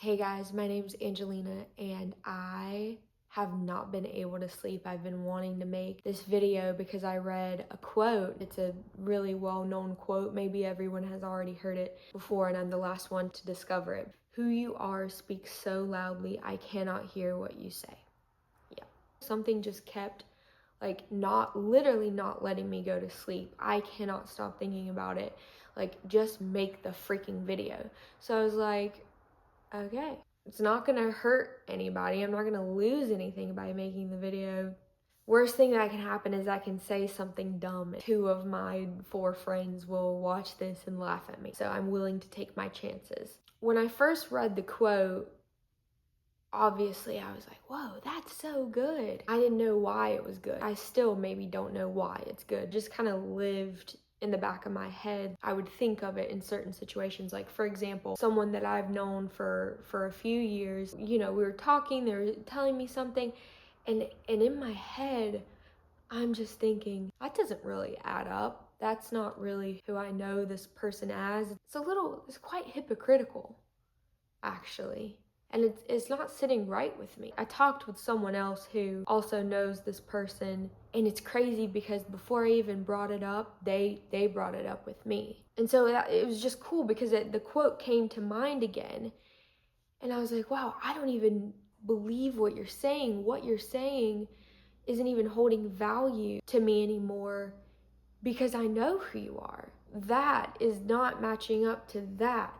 Hey guys, my name's Angelina and I have not been able to sleep. I've been wanting to make this video because I read a quote. It's a really well-known quote. Maybe everyone has already heard it before and I'm the last one to discover it. Who you are speaks so loudly, I cannot hear what you say. Yeah. Something just kept not letting me go to sleep. I cannot stop thinking about it. Just make the freaking video. So I was like, okay, it's not gonna hurt anybody. I'm not gonna lose anything by making the video. Worst thing that can happen is I can say something dumb. 2 of my 4 friends will watch this and laugh at me. So I'm willing to take my chances. When I first read the quote, obviously I was like, whoa, that's so good. I didn't know why it was good. I still maybe don't know why it's good. Just kind of lived in the back of my head. I would think of it in certain situations. Like, for example, someone that I've known for a few years, we were talking, they were telling me something, and in my head, I'm just thinking, that doesn't really add up. That's not really who I know this person as. It's quite hypocritical, actually. And it's not sitting right with me. I talked with someone else who also knows this person, and it's crazy because before I even brought it up, they brought it up with me. And so it was just cool because the quote came to mind again, and I was like, wow, I don't even believe what you're saying. What you're saying isn't even holding value to me anymore because I know who you are. That is not matching up to that,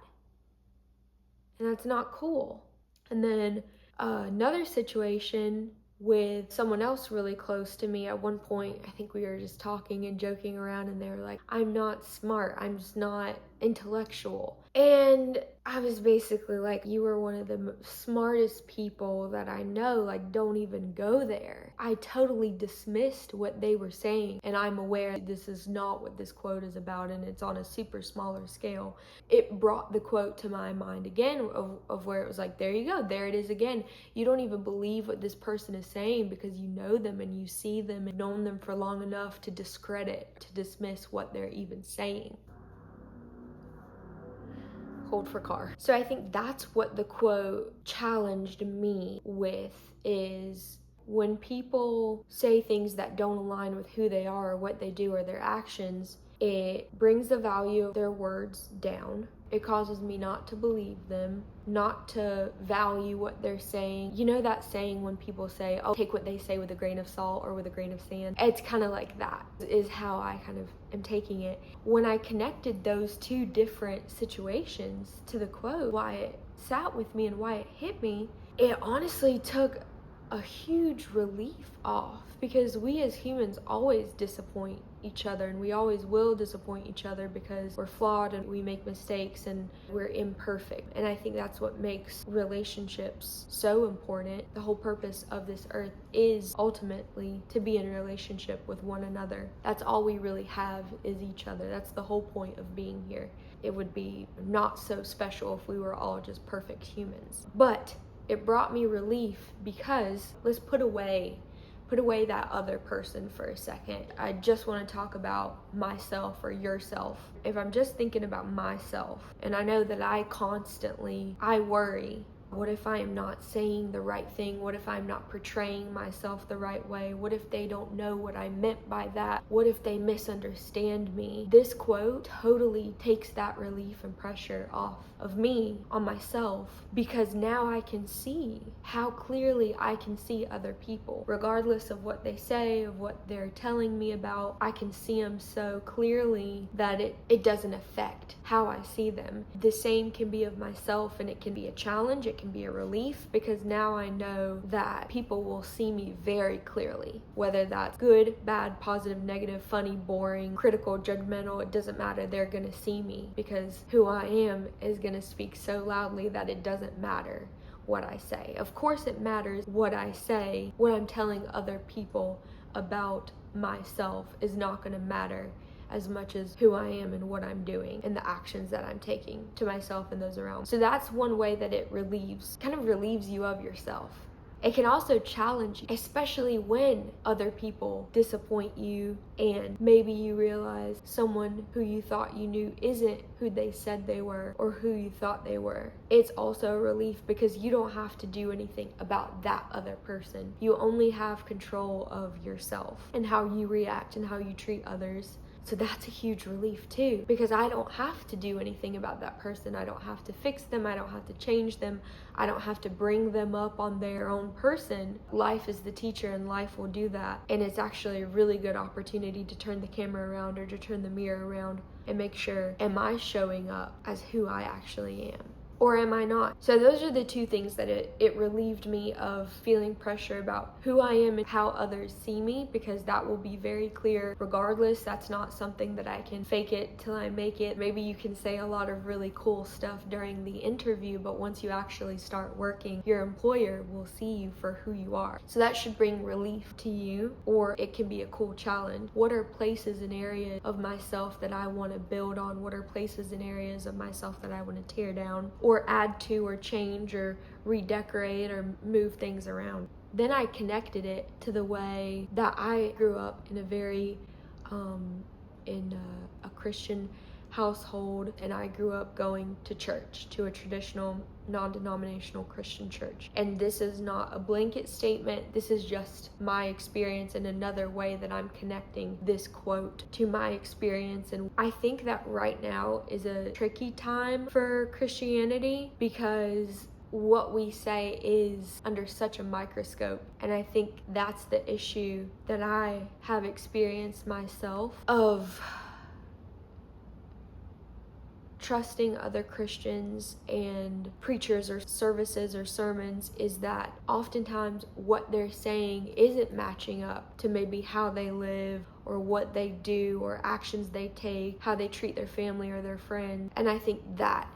and that's not cool. And then another situation with someone else really close to me. At one point, I think we were just talking and joking around, and they were like, I'm not smart, I'm just not intellectual. And I was basically like, you are one of the smartest people that I know, don't even go there. I totally dismissed what they were saying, and I'm aware this is not what this quote is about, and it's on a super smaller scale. It brought the quote to my mind again of where it was like, there you go, there it is again. You don't even believe what this person is saying because you know them and you see them and known them for long enough to dismiss what they're even saying. Hold for car. So I think that's what the quote challenged me with, is when people say things that don't align with who they are or what they do or their actions, it brings the value of their words down. It causes me not to believe them, not to value what they're saying. You know that saying when people say, oh, take what they say with a grain of salt or with a grain of sand? It's kind of like that is how I kind of am taking it. When I connected those 2 different situations to the quote, why it sat with me and why it hit me, it honestly took a huge relief off, because we as humans always disappoint each other, and we always will disappoint each other because we're flawed and we make mistakes and we're imperfect. And I think that's what makes relationships so important. The whole purpose of this earth is ultimately to be in a relationship with one another. That's all we really have is each other. That's the whole point of being here. It would be not so special if we were all just perfect humans. But it brought me relief because let's put away that other person for a second. I just want to talk about myself or yourself. If I'm just thinking about myself, and I know that I worry. What if I am not saying the right thing? What if I'm not portraying myself the right way? What if they don't know what I meant by that? What if they misunderstand me? This quote totally takes that relief and pressure off of me, on myself, because now I can see how clearly I can see other people. Regardless of what they say, of what they're telling me about, I can see them so clearly that it doesn't affect how I see them. The same can be of myself, and it can be a challenge, it can be a relief, because now I know that people will see me very clearly, whether that's good, bad, positive, negative, funny, boring, critical, judgmental, it doesn't matter. They're gonna see me because who I am is gonna speak so loudly that it doesn't matter what I say. Of course it matters what I say. What I'm telling other people about myself is not gonna matter as much as who I am and what I'm doing and the actions that I'm taking to myself and those around. So that's one way that it kind of relieves you of yourself. It can also challenge you, especially when other people disappoint you and maybe you realize someone who you thought you knew isn't who they said they were or who you thought they were. It's also a relief because you don't have to do anything about that other person. You only have control of yourself and how you react and how you treat others. So that's a huge relief too, because I don't have to do anything about that person. I don't have to fix them. I don't have to change them. I don't have to bring them up on their own person. Life is the teacher and life will do that. And it's actually a really good opportunity to turn the camera around or to turn the mirror around and make sure, am I showing up as who I actually am? Or am I not? So those are the two things that it relieved me of feeling pressure about who I am and how others see me, because that will be very clear regardless. That's not something that I can fake it till I make it. Maybe you can say a lot of really cool stuff during the interview, but once you actually start working, your employer will see you for who you are. So that should bring relief to you, or it can be a cool challenge. What are places and areas of myself that I want to build on? What are places and areas of myself that I want to tear down? Or add to or change or redecorate or move things around. Then I connected it to the way that I grew up in a very a Christian household, and I grew up going to church, to a traditional non-denominational Christian church. And this is not a blanket statement. This is just my experience and another way that I'm connecting this quote to my experience. And I think that right now is a tricky time for Christianity because what we say is under such a microscope. And I think that's the issue that I have experienced myself of trusting other Christians and preachers or services or sermons, is that oftentimes what they're saying isn't matching up to maybe how they live or what they do or actions they take, how they treat their family or their friends. And I think that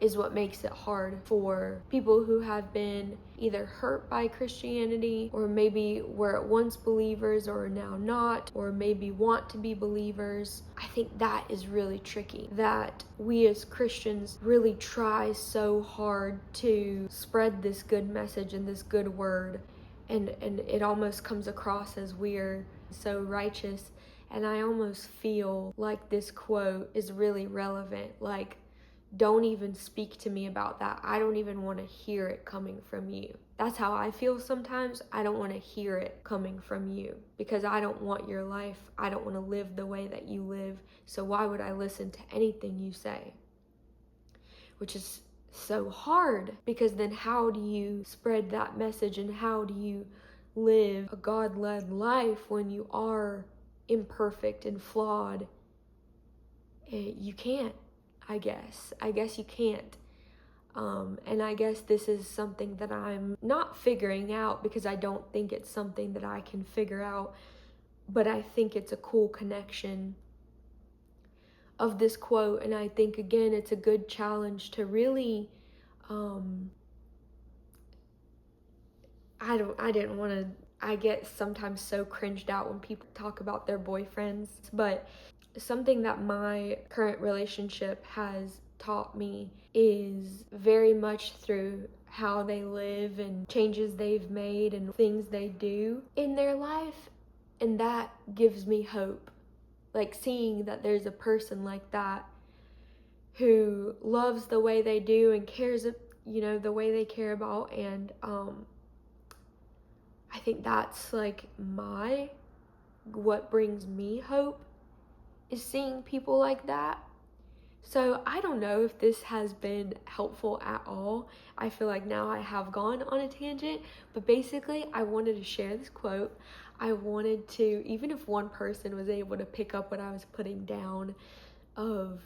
is what makes it hard for people who have been either hurt by Christianity, or maybe were at once believers or are now not, or maybe want to be believers. I think that is really tricky, that we as Christians really try so hard to spread this good message and this good word, and it almost comes across as we're so righteous. And I almost feel like this quote is really relevant, like, don't even speak to me about that. I don't even want to hear it coming from you. That's how I feel sometimes. I don't want to hear it coming from you because I don't want your life. I don't want to live the way that you live. So why would I listen to anything you say? Which is so hard, because then how do you spread that message and how do you live a God-led life when you are imperfect and flawed? You can't. I guess you can't. And I guess this is something that I'm not figuring out, because I don't think it's something that I can figure out, but I think it's a cool connection of this quote. And I think, again, it's a good challenge to really, I get sometimes so cringed out when people talk about their boyfriends, but something that my current relationship has taught me is very much through how they live and changes they've made and things they do in their life. And that gives me hope. Like seeing that there's a person like that who loves the way they do and cares, the way they care about. And I think that's like what brings me hope, is seeing people like that. So I don't know if this has been helpful at all. I feel like now I have gone on a tangent, but basically I wanted to share this quote. I wanted to, even if one person was able to pick up what I was putting down, of,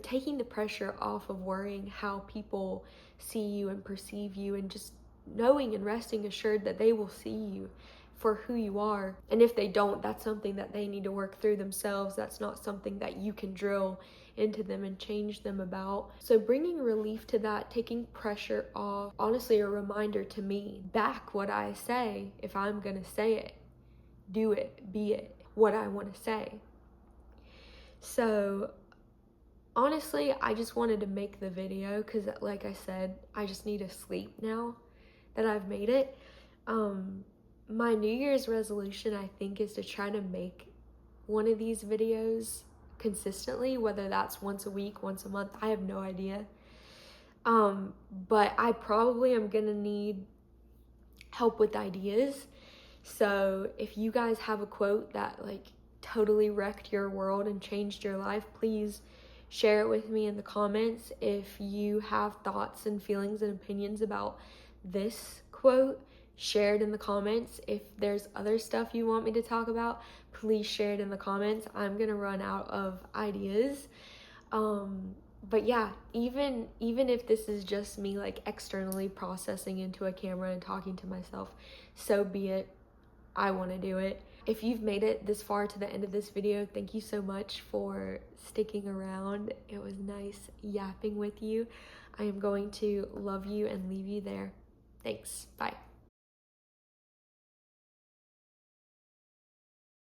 taking the pressure off of worrying how people see you and perceive you, and just knowing and resting assured that they will see you for who you are. And if they don't, that's something that they need to work through themselves. That's not something that you can drill into them and change them about. So bringing relief to that, taking pressure off, honestly a reminder to me, back what I say. If I'm gonna say it, do it, be it, what I want to say. So honestly, I just wanted to make the video because, like I said, I just need to sleep now. that I've made it. My New Year's resolution, I think, is to try to make one of these videos consistently, whether that's once a week, once a month, I have no idea. But I probably am gonna need help with ideas. So if you guys have a quote that like totally wrecked your world and changed your life, please share it with me in the comments. If you have thoughts and feelings and opinions about this quote, share it in the comments. If there's other stuff you want me to talk about, please share it in the comments. I'm gonna run out of ideas. But yeah, even if this is just me like externally processing into a camera and talking to myself, so be it. I want to do it. If you've made it this far to the end of this video, thank you so much for sticking around. It was nice yapping with you. I am going to love you and leave you there. Thanks. Bye.